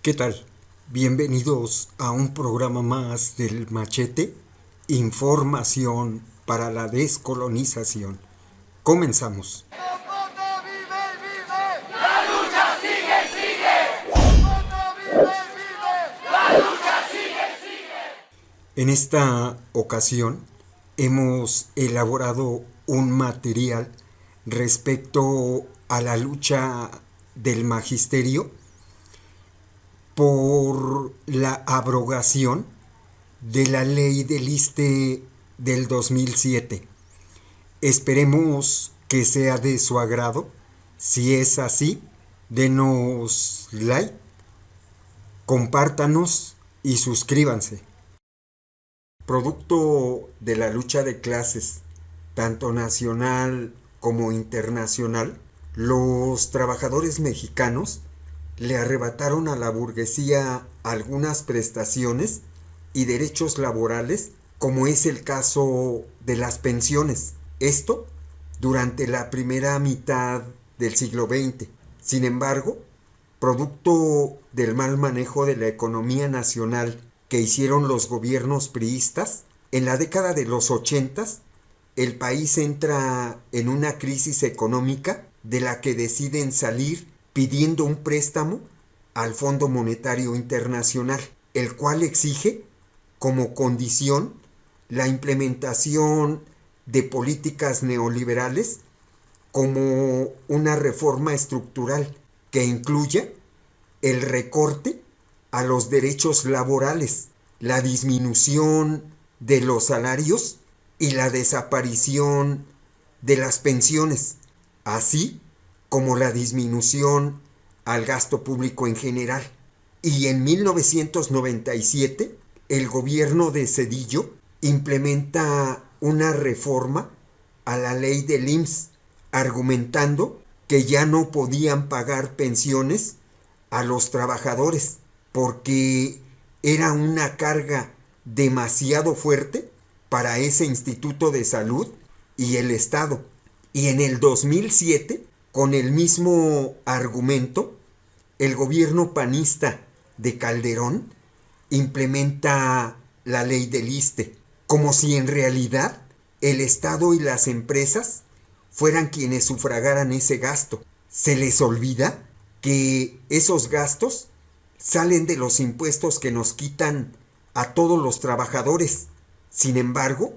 ¿Qué tal? Bienvenidos a un programa más del Machete, Información para la Descolonización. Comenzamos. ¡Zapata vive y vive! ¡La lucha sigue y sigue! ¡Zapata vive y vive! ¡La lucha sigue y sigue! En esta ocasión hemos elaborado un material respecto a la lucha del magisterio por la abrogación de la ley del ISSSTE del 2007. Esperemos que sea de su agrado. Si es así, denos like, compártanos y suscríbanse. Producto de la lucha de clases, tanto nacional como internacional, los trabajadores mexicanos le arrebataron a la burguesía algunas prestaciones y derechos laborales, como es el caso de las pensiones. Esto durante la primera mitad del siglo XX. Sin embargo, producto del mal manejo de la economía nacional que hicieron los gobiernos priistas, en la década de los 80 el país entra en una crisis económica de la que deciden salir pidiendo un préstamo al Fondo Monetario Internacional, el cual exige como condición la implementación de políticas neoliberales como una reforma estructural que incluya el recorte a los derechos laborales, la disminución de los salarios y la desaparición de las pensiones, así como la disminución al gasto público en general. Y en 1997, el gobierno de Zedillo implementa una reforma a la ley del IMSS, argumentando que ya no podían pagar pensiones a los trabajadores porque era una carga demasiado fuerte para ese instituto de salud y el Estado. Y en el 2007, con el mismo argumento, el gobierno panista de Calderón implementa la ley del ISSSTE, como si en realidad el Estado y las empresas fueran quienes sufragaran ese gasto. Se les olvida que esos gastos salen de los impuestos que nos quitan a todos los trabajadores. Sin embargo,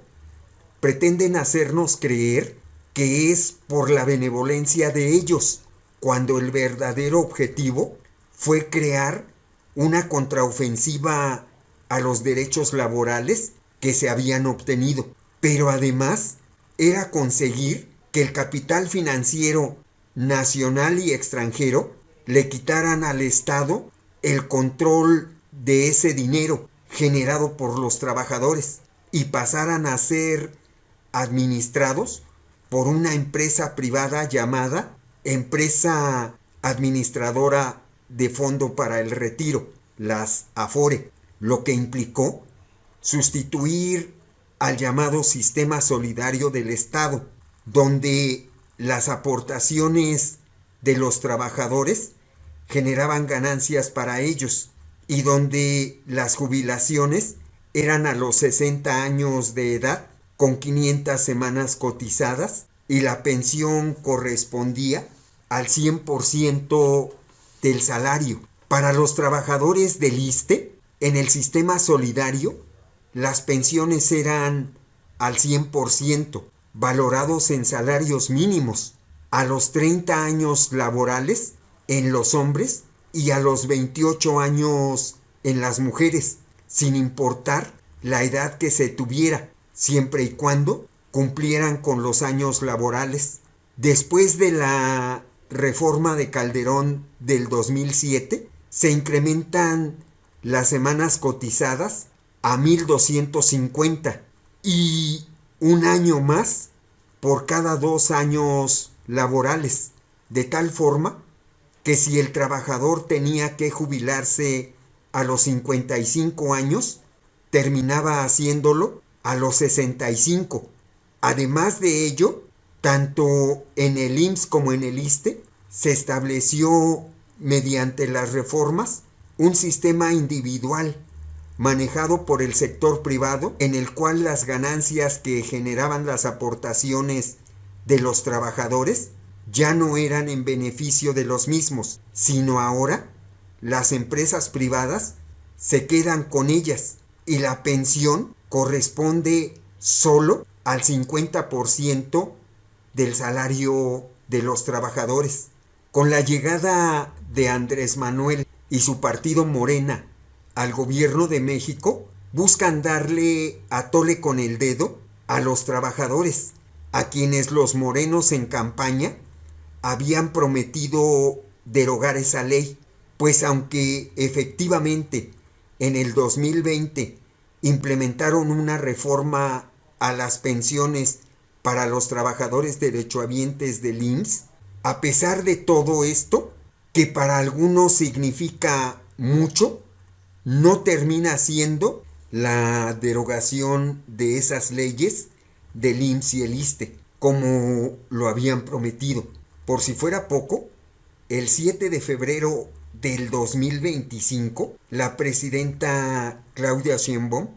pretenden hacernos creer que es por la benevolencia de ellos, cuando el verdadero objetivo fue crear una contraofensiva a los derechos laborales que se habían obtenido. Pero además era conseguir que el capital financiero nacional y extranjero le quitaran al Estado el control de ese dinero generado por los trabajadores y pasaran a ser administrados por una empresa privada llamada Empresa Administradora de Fondo para el Retiro, las AFORE, lo que implicó sustituir al llamado Sistema Solidario del Estado, donde las aportaciones de los trabajadores generaban ganancias para ellos y donde las jubilaciones eran a los 60 años de edad con 500 semanas cotizadas y la pensión correspondía al 100% del salario. Para los trabajadores del ISSSTE, en el sistema solidario, las pensiones eran al 100%, valorados en salarios mínimos, a los 30 años laborales en los hombres y a los 28 años en las mujeres, sin importar la edad que se tuviera, siempre y cuando cumplieran con los años laborales. Después de la reforma de Calderón del 2007, se incrementan las semanas cotizadas a 1,250 y un año más por cada 2 años laborales, de tal forma que si el trabajador tenía que jubilarse a los 55 años, terminaba haciéndolo a los 65. Además de ello, tanto en el IMSS como en el ISSSTE se estableció mediante las reformas un sistema individual manejado por el sector privado, en el cual las ganancias que generaban las aportaciones de los trabajadores ya no eran en beneficio de los mismos, sino ahora las empresas privadas se quedan con ellas y la pensión corresponde solo al 50% del salario de los trabajadores. Con la llegada de Andrés Manuel y su partido Morena al gobierno de México, buscan darle a tole con el dedo a los trabajadores, a quienes los morenos en campaña habían prometido derogar esa ley, pues aunque efectivamente en el 2020 implementaron una reforma a las pensiones para los trabajadores derechohabientes del IMSS, a pesar de todo esto, que para algunos significa mucho, no termina siendo la derogación de esas leyes del IMSS y el ISSSTE, como lo habían prometido. Por si fuera poco, el 7 de febrero del 2025, la presidenta Claudia Sheinbaum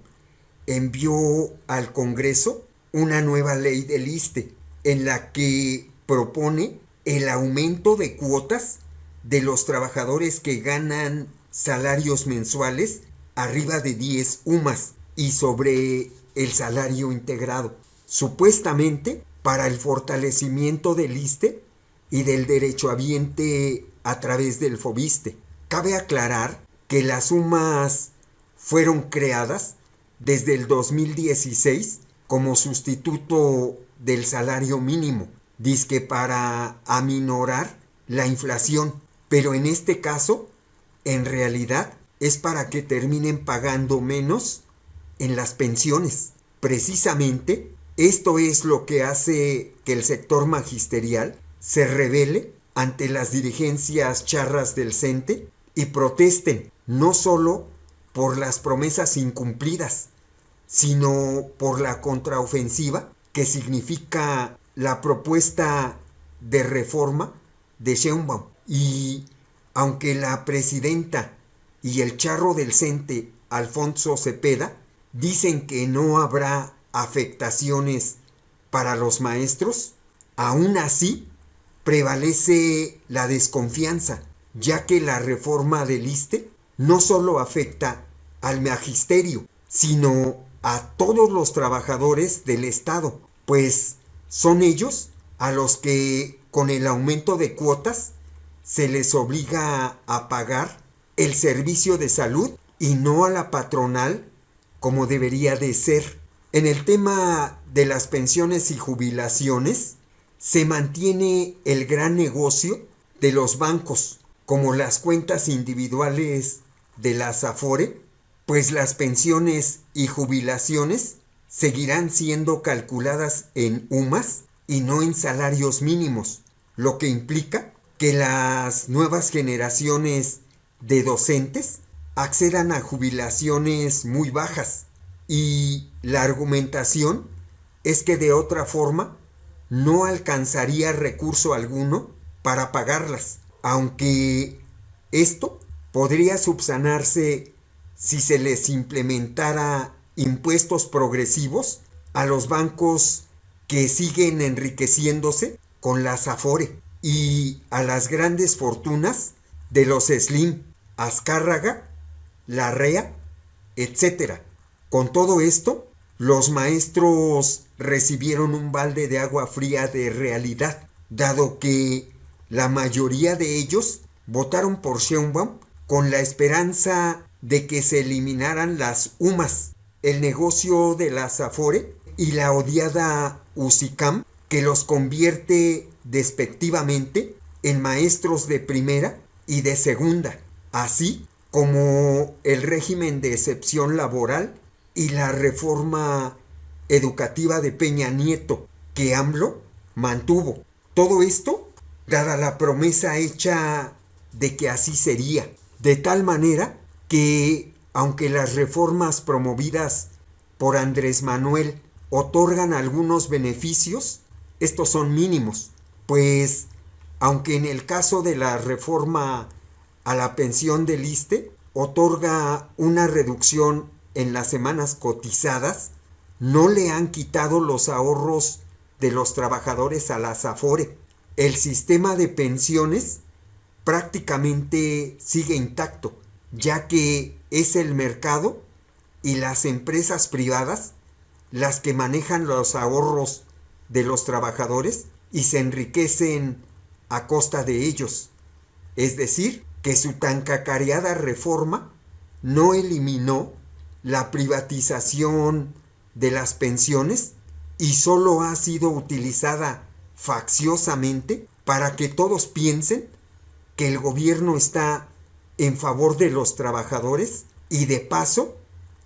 envió al Congreso una nueva ley del ISSSTE, en la que propone el aumento de cuotas de los trabajadores que ganan salarios mensuales arriba de 10 UMAS y sobre el salario integrado, supuestamente para el fortalecimiento del ISSSTE y del derechohabiente a través del FOBISSSTE. Cabe aclarar que las UMAS fueron creadas desde el 2016 como sustituto del salario mínimo, dizque para aminorar la inflación, pero en este caso, en realidad, es para que terminen pagando menos en las pensiones. Precisamente, esto es lo que hace que el sector magisterial se rebele ante las dirigencias charras del CENTE y protesten no solo por las promesas incumplidas, sino por la contraofensiva que significa la propuesta de reforma de Sheinbaum. Y aunque la presidenta y el charro del CENTE, Alfonso Cepeda, dicen que no habrá afectaciones para los maestros, aún así prevalece la desconfianza, ya que la reforma del ISSSTE no solo afecta al magisterio, sino a todos los trabajadores del Estado, pues son ellos a los que con el aumento de cuotas se les obliga a pagar el servicio de salud y no a la patronal como debería de ser. En el tema de las pensiones y jubilaciones, se mantiene el gran negocio de los bancos, como las cuentas individuales de las Afore, pues las pensiones y jubilaciones seguirán siendo calculadas en UMAS y no en salarios mínimos, lo que implica que las nuevas generaciones de docentes accedan a jubilaciones muy bajas, y la argumentación es que de otra forma no alcanzaría recurso alguno para pagarlas, aunque esto podría subsanarse si se les implementara impuestos progresivos a los bancos que siguen enriqueciéndose con las Afore y a las grandes fortunas de los Slim, Azcárraga, Larrea, etc. Con todo esto, los maestros recibieron un balde de agua fría de realidad, dado que la mayoría de ellos votaron por Sheinbaum con la esperanza de que se eliminaran las UMAS, el negocio de las Afore y la odiada USICAM, que los convierte despectivamente en maestros de primera y de segunda, así como el régimen de excepción laboral y la reforma educativa de Peña Nieto, que AMLO mantuvo. Todo esto dada la promesa hecha de que así sería, de tal manera que, aunque las reformas promovidas por Andrés Manuel otorgan algunos beneficios, estos son mínimos, pues aunque en el caso de la reforma a la pensión del ISSSTE otorga una reducción en las semanas cotizadas, no le han quitado los ahorros de los trabajadores a las Afore. El sistema de pensiones prácticamente sigue intacto, ya que es el mercado y las empresas privadas las que manejan los ahorros de los trabajadores y se enriquecen a costa de ellos. Es decir, que su tan cacareada reforma no eliminó la privatización de las pensiones y solo ha sido utilizada facciosamente para que todos piensen que el gobierno está en favor de los trabajadores y de paso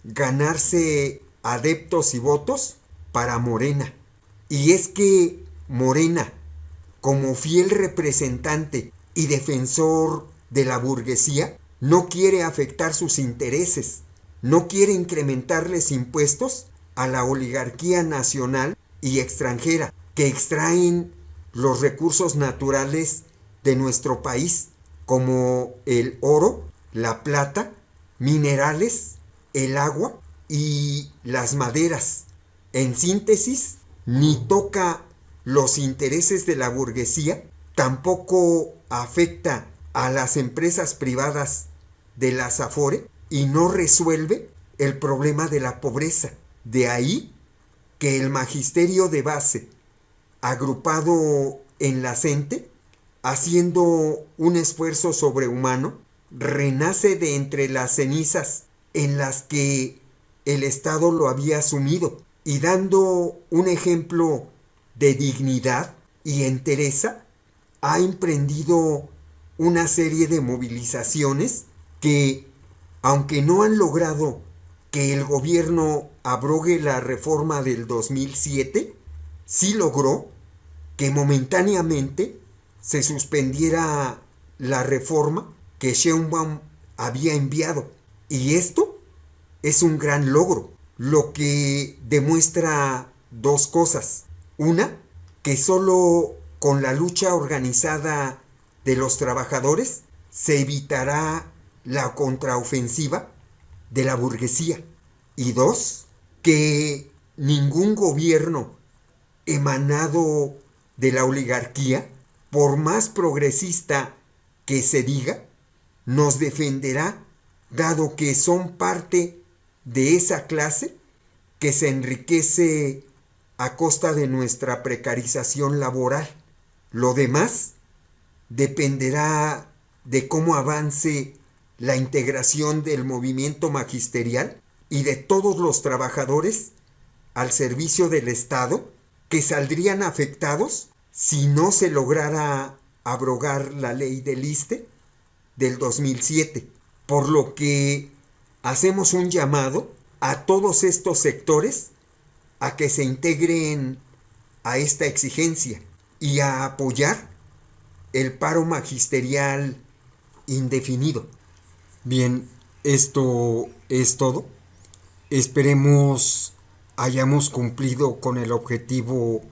ganarse adeptos y votos para Morena. Y es que Morena, como fiel representante y defensor de la burguesía, no quiere afectar sus intereses, no quiere incrementarles impuestos a la oligarquía nacional y extranjera que extraen los recursos naturales de nuestro país, como el oro, la plata, minerales, el agua y las maderas. En síntesis, ni toca los intereses de la burguesía, tampoco afecta a las empresas privadas de las Afore y no resuelve el problema de la pobreza. De ahí que el magisterio de base, agrupado en la CENTE, haciendo un esfuerzo sobrehumano, renace de entre las cenizas en las que el Estado lo había sumido y dando un ejemplo de dignidad y entereza, ha emprendido una serie de movilizaciones que, aunque no han logrado que el gobierno abrogue la reforma del 2007, sí logró que momentáneamente se suspendiera la reforma que Sheinbaum había enviado. Y esto es un gran logro, lo que demuestra dos cosas. Una, que solo con la lucha organizada de los trabajadores se evitará la contraofensiva de la burguesía. Y dos, que ningún gobierno emanado de la oligarquía, por más progresista que se diga, nos defenderá, dado que son parte de esa clase que se enriquece a costa de nuestra precarización laboral. Lo demás dependerá de cómo avance la integración del movimiento magisterial y de todos los trabajadores al servicio del Estado que saldrían afectados si no se lograra abrogar la ley del ISSSTE del 2007, por lo que hacemos un llamado a todos estos sectores a que se integren a esta exigencia y a apoyar el paro magisterial indefinido. Bien, esto es todo. Esperemos hayamos cumplido con el objetivo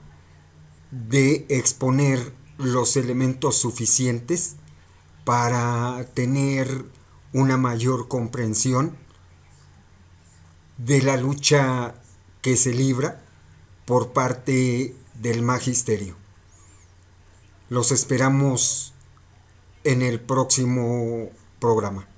de exponer los elementos suficientes para tener una mayor comprensión de la lucha que se libra por parte del magisterio. Los esperamos en el próximo programa.